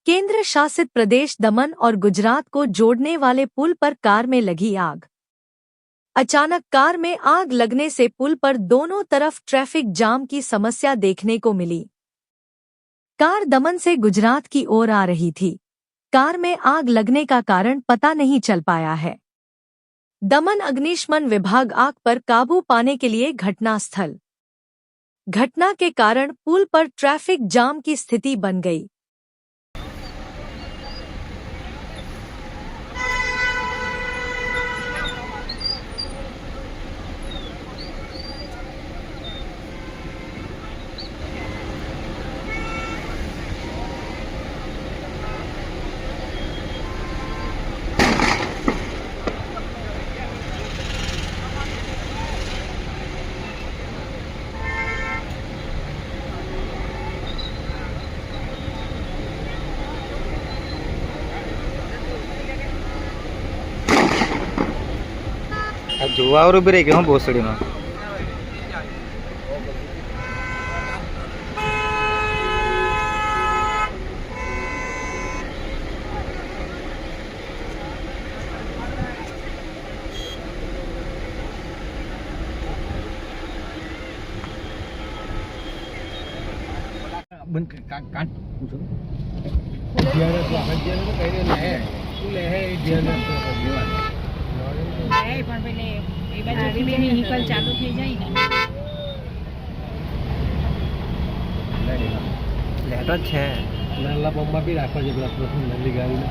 केंद्र शासित प्रदेश दमन और गुजरात को जोड़ने वाले पुल पर कार में लगी आग। अचानक कार में आग लगने से पुल पर दोनों तरफ ट्रैफिक जाम की समस्या देखने को मिली। कार दमन से गुजरात की ओर आ रही थी। कार में आग लगने का कारण पता नहीं चल पाया है। दमन अग्निशमन विभाग आग पर काबू पाने के लिए घटनास्थल। घटना के कारण पुल पर ट्रैफिक जाम की स्थिति बन गई। જોવાવાળું બી રહી ગયું હું ભોસડીમાં ચાલુ થઈ જાય ને લેટો છે નાના બોમ્બા બી રાખવા છે પેલા પ્રથમ નલ્લી ગાડીને